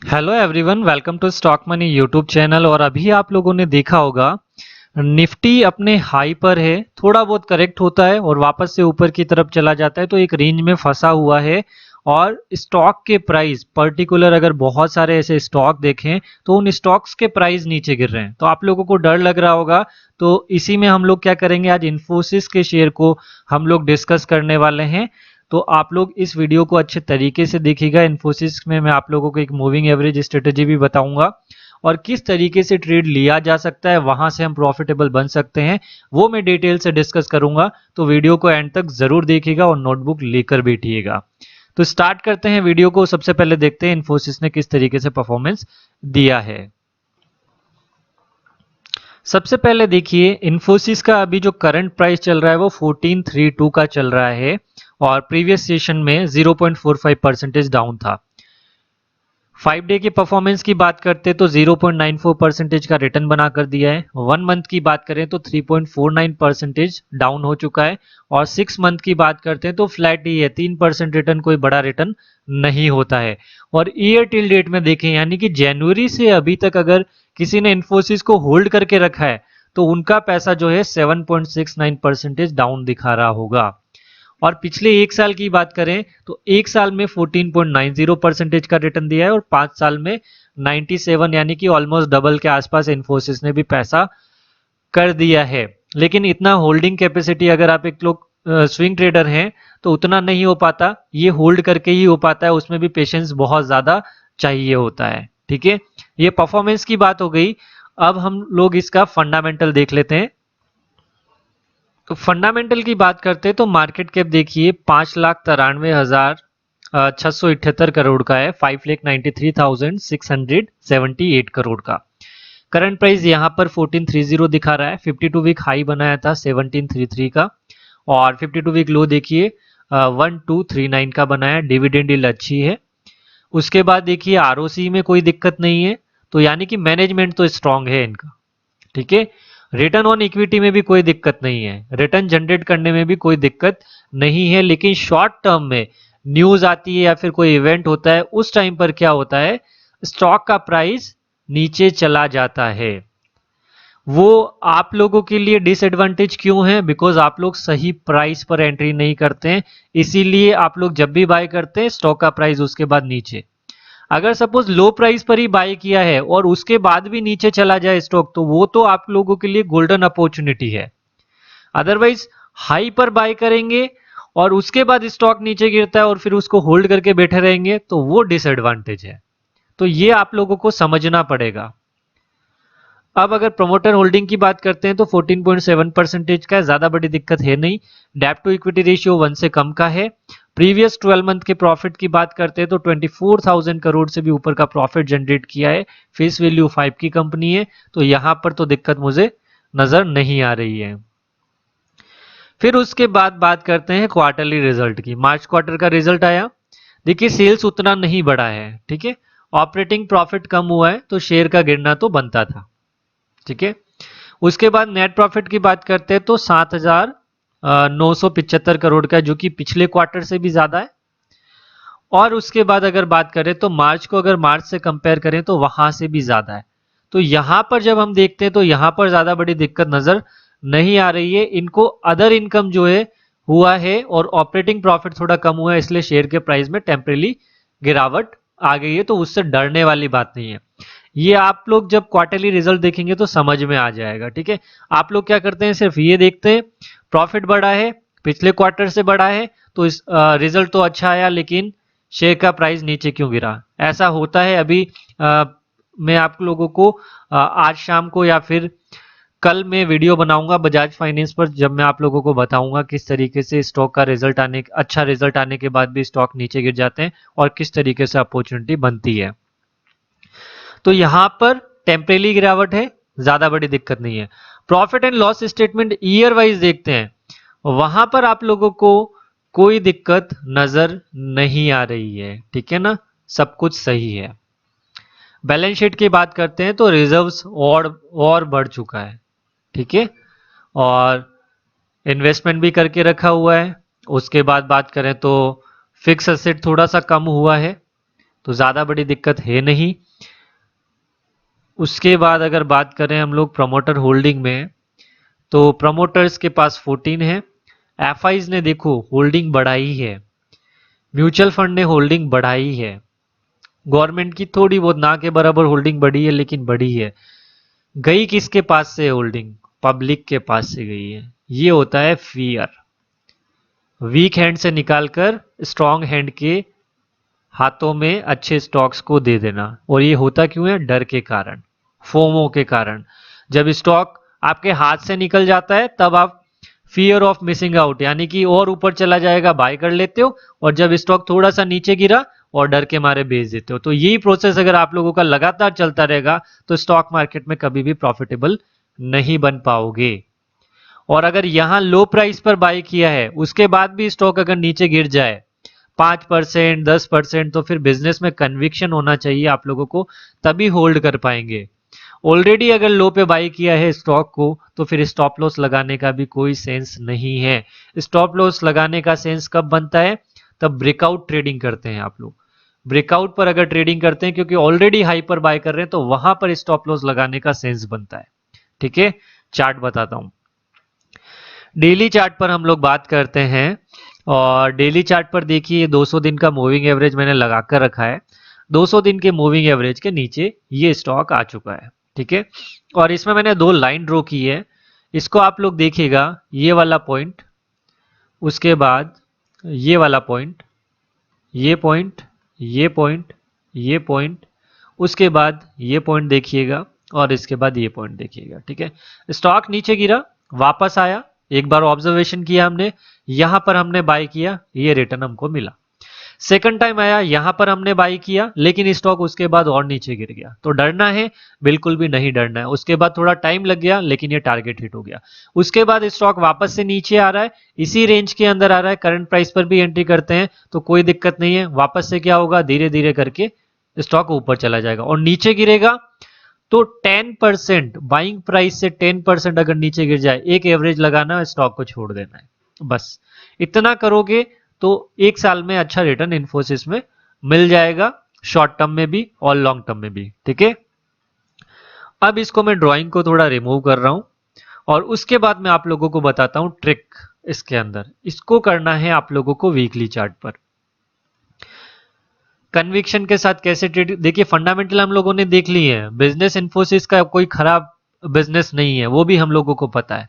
Hello everyone, welcome to stock money YouTube channel. और अभी आप लोगों ने देखा होगा निफ्टी अपने हाई पर है, थोड़ा बहुत करेक्ट होता है और वापस से ऊपर की तरफ चला जाता है, तो एक रेंज में फंसा हुआ है। और स्टॉक के प्राइस पर्टिकुलर अगर बहुत सारे ऐसे स्टॉक देखें तो उन स्टॉक्स के प्राइस नीचे गिर रहे हैं, तो आप लोगों को डर लग रहा होगा। तो इसी में हम लोग क्या करेंगे, आज इन्फोसिस के शेयर को हम लोग डिस्कस करने वाले हैं। तो आप लोग इस वीडियो को अच्छे तरीके से देखिएगा। इन्फोसिस में मैं आप लोगों को एक मूविंग एवरेज स्ट्रेटेजी भी बताऊंगा और किस तरीके से ट्रेड लिया जा सकता है, वहां से हम प्रॉफिटेबल बन सकते हैं, वो मैं डिटेल से डिस्कस करूंगा। तो वीडियो को एंड तक जरूर देखिएगा और नोटबुक लेकर बैठिएगा। तो स्टार्ट करते हैं वीडियो को। सबसे पहले देखते हैं इन्फोसिस ने किस तरीके से परफॉर्मेंस दिया है। सबसे पहले देखिए इन्फोसिस का अभी जो करंट प्राइस चल रहा है वो 1432 का चल रहा है और प्रीवियस सेशन में 0.45% डाउन था। 5 डे की परफॉर्मेंस की बात करते हैं तो 0.94% का रिटर्न बना कर दिया है। 1 मंथ की बात करें तो 3.49% डाउन हो चुका है और 6 मंथ की बात करते हैं तो फ्लैट ही है, 3% रिटर्न, कोई बड़ा रिटर्न नहीं होता है। और ईयर टिल डेट में देखें, यानी कि जनवरी से अभी तक अगर किसी ने इन्फोसिस को होल्ड करके रखा है तो उनका पैसा जो है 7.69% डाउन दिखा रहा होगा। और पिछले एक साल की बात करें तो एक साल में 14.90% का रिटर्न दिया है और 5 साल में 97, यानी कि ऑलमोस्ट डबल के आसपास इन्फोसिस ने भी पैसा कर दिया है। लेकिन इतना होल्डिंग कैपेसिटी, अगर आप एक लोग स्विंग ट्रेडर हैं तो उतना नहीं हो पाता, ये होल्ड करके ही हो पाता है, उसमें भी पेशेंस बहुत ज्यादा चाहिए होता है। ठीक है, ये परफॉर्मेंस की बात हो गई। अब हम लोग इसका फंडामेंटल देख लेते हैं। तो फंडामेंटल की बात करते हैं तो मार्केट कैप देखिए 5,93,678 करोड़ का है, 5,93,678 करोड़ का। करंट प्राइस यहाँ पर 1430 दिखा रहा है। 52 वीक हाई बनाया था 1733 का और 52 वीक लो देखिए 1239 का बनाया। डिविडेंड यील्ड अच्छी है। उसके बाद देखिए आरओसी में कोई दिक्कत नहीं है, तो यानी कि मैनेजमेंट तो स्ट्रांग है इनका। ठीक है, रिटर्न ऑन इक्विटी में भी कोई दिक्कत नहीं है, रिटर्न जनरेट करने में भी कोई दिक्कत नहीं है। लेकिन शॉर्ट टर्म में न्यूज आती है या फिर कोई इवेंट होता है, उस टाइम पर क्या होता है, स्टॉक का प्राइस नीचे चला जाता है। वो आप लोगों के लिए डिसएडवांटेज क्यों है? बिकॉज आप लोग सही प्राइस पर एंट्री नहीं करते हैं, इसीलिए आप लोग जब भी बाय करते हैं स्टॉक का प्राइस उसके बाद नीचे। अगर सपोज लो प्राइस पर ही बाय किया है और उसके बाद भी नीचे चला जाए स्टॉक, तो वो तो आप लोगों के लिए गोल्डन अपॉर्चुनिटी है। अदरवाइज हाई पर बाय करेंगे और उसके बाद स्टॉक नीचे गिरता है और फिर उसको होल्ड करके बैठे रहेंगे, तो वो डिसएडवांटेज है। तो ये आप लोगों को समझना पड़ेगा। अब अगर प्रमोटर होल्डिंग की बात करते हैं तो 14.7% का है, ज्यादा बड़ी दिक्कत है नहीं। डेब्ट टू इक्विटी रेशियो 1 से कम का है। प्रीवियस 12 मंथ के प्रॉफिट की बात करते हैं तो 24,000 करोड़ से भी ऊपर का प्रॉफिट जनरेट किया है। फेस वैल्यू 5 की कंपनी है, तो यहां पर तो दिक्कत मुझे नजर नहीं आ रही है। फिर उसके बाद बात करते हैं क्वार्टरली रिजल्ट की। मार्च क्वार्टर का रिजल्ट आया। देखिए सेल्स उतना नहीं बढ़ा है, ठीक है, ऑपरेटिंग प्रॉफिट कम हुआ है, तो शेयर का गिरना तो बनता था। ठीक है, उसके बाद नेट प्रॉफिट की बात करते हैं तो 7,975 करोड़ का, जो कि पिछले क्वार्टर से भी ज्यादा है। और उसके बाद अगर बात करें तो मार्च को, अगर मार्च से कंपेयर करें तो वहां से भी ज्यादा है। तो यहां पर जब हम देखते हैं तो यहां पर ज्यादा बड़ी दिक्कत नजर नहीं आ रही है। इनको अदर इनकम जो है हुआ है और ऑपरेटिंग प्रॉफिट थोड़ा कम हुआ है, इसलिए शेयर के प्राइस में टेम्परेरी गिरावट आ गई है, तो उससे डरने वाली बात नहीं है। ये आप लोग जब क्वार्टरली रिजल्ट देखेंगे तो समझ में आ जाएगा। ठीक है, आप लोग क्या करते हैं, सिर्फ ये देखते हैं प्रॉफिट बढ़ा है, पिछले क्वार्टर से बढ़ा है, तो इस रिजल्ट तो अच्छा आया, लेकिन शेयर का प्राइस नीचे क्यों गिरा? ऐसा होता है। अभी मैं आप लोगों को आज शाम को या फिर कल मैं वीडियो बनाऊंगा बजाज फाइनेंस पर, जब मैं आप लोगों को बताऊंगा किस तरीके से स्टॉक का रिजल्ट अच्छा रिजल्ट आने के बाद भी स्टॉक नीचे गिर जाते हैं और किस तरीके से अपॉर्चुनिटी बनती है। तो यहां पर टेम्परेरी गिरावट है, ज्यादा बड़ी दिक्कत नहीं है। Profit and loss statement year wise देखते हैं, वहां पर आप लोगों को कोई दिक्कत नजर नहीं आ रही है। ठीक है ना, सब कुछ सही है। बैलेंस शीट की बात करते हैं तो रिजर्व्स और बढ़ चुका है। ठीक है, और इन्वेस्टमेंट भी करके रखा हुआ है। उसके बाद बात करें तो फिक्स एसेट थोड़ा सा कम हुआ है, तो ज्यादा बड़ी दिक्कत है नहीं। उसके बाद अगर बात करें हम लोग प्रमोटर होल्डिंग में, तो प्रमोटर्स के पास 14 है। एफआईज ने देखो होल्डिंग बढ़ाई है, म्यूचुअल फंड ने होल्डिंग बढ़ाई है, गवर्नमेंट की थोड़ी बहुत ना के बराबर होल्डिंग बढ़ी है लेकिन बढ़ी है। गई किसके पास से होल्डिंग? पब्लिक के पास से गई है। ये होता है फियर, वीक हैंड से निकालकर स्ट्रांग हैंड के हाथों में अच्छे स्टॉक्स को दे देना। और ये होता क्यों है? डर के कारण, फोमो के कारण। जब स्टॉक आपके हाथ से निकल जाता है तब आप फियर ऑफ मिसिंग आउट, यानी कि और ऊपर चला जाएगा बाय कर लेते हो, और जब स्टॉक थोड़ा सा नीचे गिरा और डर के मारे बेच देते हो। तो यही प्रोसेस अगर आप लोगों का लगातार चलता रहेगा तो स्टॉक मार्केट में कभी भी प्रॉफिटेबल नहीं बन पाओगे। और अगर यहां लो प्राइस पर बाय किया है उसके बाद भी स्टॉक अगर नीचे गिर जाए 5%, 10%, तो फिर बिजनेस में कन्विक्शन होना चाहिए आप लोगों को, तभी होल्ड कर पाएंगे। ऑलरेडी अगर लो पे बाई किया है स्टॉक को तो फिर स्टॉप लॉस लगाने का भी कोई सेंस नहीं है। स्टॉप लॉस लगाने का सेंस कब बनता है? तब ब्रेकआउट ट्रेडिंग करते हैं आप लोग। ब्रेकआउट पर अगर ट्रेडिंग करते हैं क्योंकि ऑलरेडी हाई पर बाय कर रहे हैं तो वहां पर स्टॉप लॉस लगाने का सेंस बनता है। ठीक है, चार्ट बताता हूं। डेली चार्ट पर हम लोग बात करते हैं, और डेली चार्ट पर देखिए 200 दिन का मूविंग एवरेज मैंने लगा कर रखा है। 200 दिन के मूविंग एवरेज के नीचे ये स्टॉक आ चुका है। ठीक है, और इसमें मैंने दो लाइन ड्रॉ की है। इसको आप लोग देखिएगा, ये वाला पॉइंट, उसके बाद ये वाला पॉइंट, ये पॉइंट, ये पॉइंट, ये पॉइंट, उसके बाद ये पॉइंट देखिएगा, और इसके बाद ये पॉइंट देखिएगा। ठीक है, स्टॉक नीचे गिरा, वापस आया, एक बार ऑब्जर्वेशन किया हमने, यहां पर हमने बाय किया, ये रिटर्न हमको मिला। सेकंड टाइम आया, यहां पर हमने बाई किया, लेकिन स्टॉक उसके बाद और नीचे गिर गया। तो डरना है? बिल्कुल भी नहीं डरना है। उसके बाद थोड़ा टाइम लग गया लेकिन ये टारगेट हिट हो गया। उसके बाद स्टॉक वापस से नीचे आ रहा है, इसी रेंज के अंदर आ रहा है, करंट प्राइस पर भी एंट्री करते हैं तो कोई दिक्कत नहीं है। वापस से क्या होगा? धीरे धीरे करके स्टॉक ऊपर चला जाएगा, और नीचे गिरेगा तो 10% बाइंग प्राइस से 10% अगर नीचे गिर जाए, एक एवरेज लगाना, स्टॉक को छोड़ देना है। बस इतना करोगे तो एक साल में अच्छा रिटर्न इन्फोसिस में मिल जाएगा, शॉर्ट टर्म में भी और लॉन्ग टर्म में भी। ठीक है, अब इसको मैं ड्राइंग को थोड़ा रिमूव कर रहा हूं, और उसके बाद मैं आप लोगों को बताता हूं ट्रिक इसके अंदर। इसको करना है आप लोगों को वीकली चार्ट पर कन्विक्शन के साथ कैसे ट्रेड। देखिए फंडामेंटल हम लोगों ने देख ली है, बिजनेस इन्फोसिस का कोई खराब बिजनेस नहीं है, वो भी हम लोगों को पता है।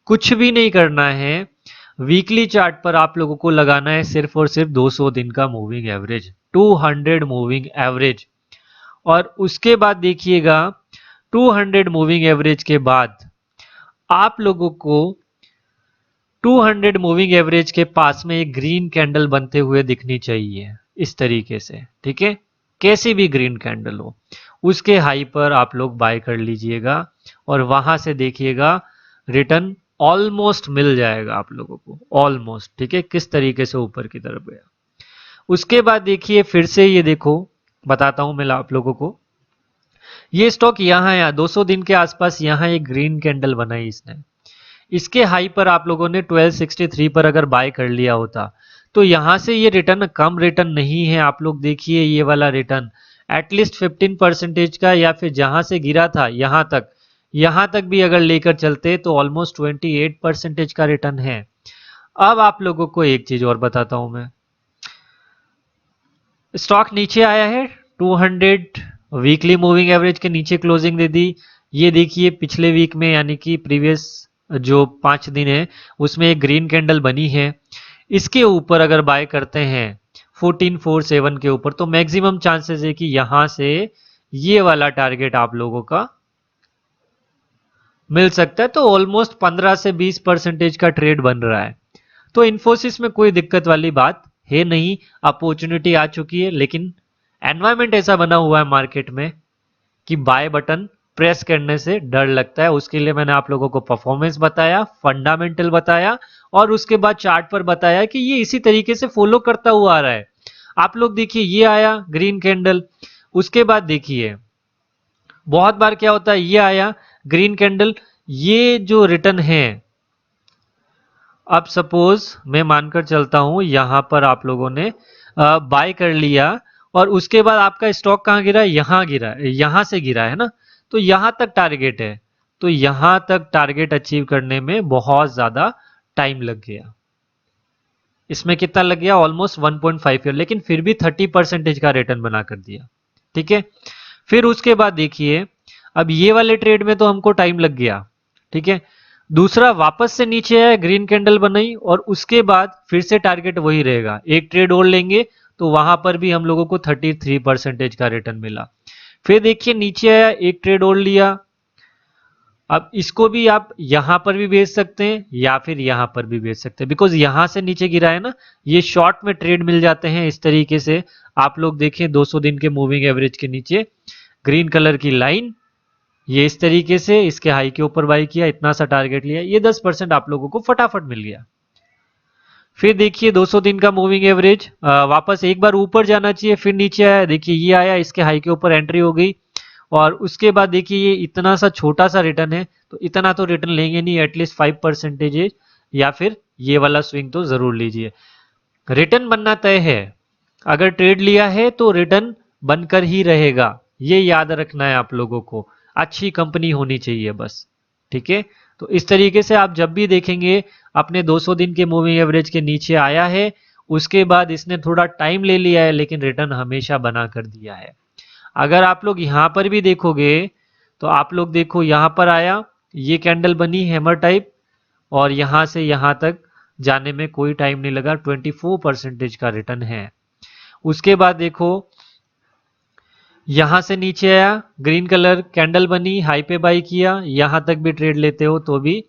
कुछ भी नहीं करना है, वीकली चार्ट पर आप लोगों को लगाना है सिर्फ और सिर्फ 200 दिन का मूविंग एवरेज, 200 मूविंग एवरेज। और उसके बाद देखिएगा 200 मूविंग एवरेज के बाद आप लोगों को 200 मूविंग एवरेज के पास में एक ग्रीन कैंडल बनते हुए दिखनी चाहिए, इस तरीके से। ठीक है, कैसी भी ग्रीन कैंडल हो, उसके हाई पर आप लोग बाय कर लीजिएगा, और वहां से देखिएगा रिटर्न ऑलमोस्ट मिल जाएगा आप लोगों को, ऑलमोस्ट। ठीक है, किस तरीके से ऊपर की तरफ गया। उसके बाद देखिए फिर से ये देखो, बताता हूं मैं आप लोगों को। ये स्टॉक यहां है 200 दिन के आसपास, यहां एक ग्रीन कैंडल बनाई इसने। इसके हाई पर आप लोगों ने 1263 पर अगर बाय कर लिया होता तो यहां से ये रिटर्न कम रिटर्न नहीं है। आप लोग देखिए ये वाला रिटर्न एटलीस्ट 15% का, या फिर जहां से गिरा था यहां तक भी अगर लेकर चलते तो ऑलमोस्ट 28% का रिटर्न है। अब आप लोगों को एक चीज और बताता हूं मैं, स्टॉक नीचे आया है 200 वीकली मूविंग एवरेज के नीचे क्लोजिंग दे दी। ये देखिए पिछले वीक में, यानी कि प्रीवियस जो 5 दिन है उसमें एक ग्रीन कैंडल बनी है। इसके ऊपर अगर बाय करते हैं 1447 के ऊपर, तो मैक्सिमम चांसेस है कि यहां से ये वाला टारगेट आप लोगों का मिल सकता है। तो ऑलमोस्ट 15 से 20% का ट्रेड बन रहा है। तो इन्फोसिस में कोई दिक्कत वाली बात है नहीं, अपॉर्चुनिटी आ चुकी है, लेकिन एनवायरमेंट ऐसा बना हुआ है मार्केट में कि बाय बटन प्रेस करने से डर लगता है। उसके लिए मैंने आप लोगों को परफॉर्मेंस बताया, फंडामेंटल बताया, और उसके बाद चार्ट पर बताया कि ये इसी तरीके से फॉलो करता हुआ आ रहा है। आप लोग देखिए ये आया ग्रीन कैंडल, उसके बाद देखिए बहुत बार क्या होता है, ये आया ग्रीन कैंडल, ये जो रिटर्न है, अब सपोज मैं मानकर चलता हूं यहां पर आप लोगों ने बाय कर लिया, और उसके बाद आपका स्टॉक कहाँ गिरा, यहाँ गिरा, यहाँ से गिरा है ना, तो यहाँ तक टारगेट है, तो यहाँ तक टारगेट अचीव करने में बहुत ज्यादा टाइम लग गया। इसमें कितना लग गया, ऑलमोस्ट 1.5 ईयर, लेकिन फिर भी 30% का रिटर्न बना कर दिया। ठीक है, फिर उसके बाद देखिए, अब ये वाले ट्रेड में तो हमको टाइम लग गया। ठीक है, दूसरा वापस से नीचे आया, ग्रीन कैंडल बनाई, और उसके बाद फिर से टारगेट वही रहेगा, एक ट्रेड और लेंगे तो वहां पर भी हम लोगों को 33% का रिटर्न मिला। फिर देखिए नीचे आया, एक ट्रेड और लिया, अब इसको भी आप यहां पर भी बेच सकते हैं या फिर यहां पर भी बेच सकते हैं, बिकॉज यहां से नीचे गिरा है ना, ये शॉर्ट में ट्रेड मिल जाते हैं इस तरीके से। आप लोग देखें 200 दिन के मूविंग एवरेज के नीचे ग्रीन कलर की लाइन, ये इस तरीके से इसके हाई के ऊपर बाई किया, इतना सा टारगेट लिया, ये 10% आप लोगों को फटाफट मिल गया। फिर देखिए 200 दिन का मूविंग एवरेज, वापस एक बार ऊपर जाना चाहिए, फिर नीचे आया, देखिए ये आया, इसके हाई के ऊपर एंट्री हो गई, और उसके बाद देखिए ये इतना सा छोटा सा रिटर्न है, तो इतना तो रिटर्न लेंगे नहीं, एटलीस्ट 5% या फिर ये वाला स्विंग तो जरूर लीजिए। रिटर्न बनना तय है, अगर ट्रेड लिया है तो रिटर्न बनकर ही रहेगा, ये याद रखना है आप लोगों को, अच्छी कंपनी होनी चाहिए बस। ठीक है, तो इस तरीके से आप जब भी देखेंगे अपने 200 दिन के मूविंग एवरेज के नीचे आया है, उसके बाद इसने थोड़ा टाइम ले लिया है, लेकिन रिटर्न हमेशा बना कर दिया है। अगर आप लोग यहां पर भी देखोगे तो आप लोग देखो, यहां पर आया, ये कैंडल बनी हैमर टाइप, और यहां से यहां तक जाने में कोई टाइम नहीं लगा, 24% का रिटर्न है। उसके बाद देखो यहां से नीचे आया, ग्रीन कलर कैंडल बनी, हाई पे बाई किया, यहां तक भी ट्रेड लेते हो तो भी,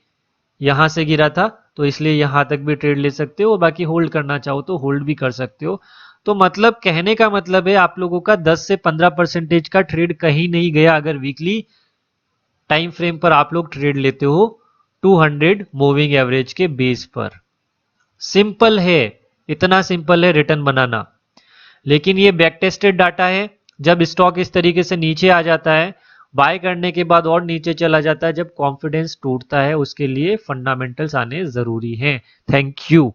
यहां से गिरा था तो इसलिए यहां तक भी ट्रेड ले सकते हो, बाकी होल्ड करना चाहो तो होल्ड भी कर सकते हो। तो मतलब कहने का मतलब है आप लोगों का 10 से 15% का ट्रेड कहीं नहीं गया, अगर वीकली टाइम फ्रेम पर आप लोग ट्रेड लेते हो 200 मूविंग एवरेज के बेस पर। सिंपल है, इतना सिंपल है रिटर्न बनाना। लेकिन ये बैक टेस्टेड डाटा है, जब स्टॉक इस तरीके से नीचे आ जाता है, बाय करने के बाद और नीचे चला जाता है, जब कॉन्फिडेंस टूटता है, उसके लिए फंडामेंटल्स आने जरूरी हैं। Thank you.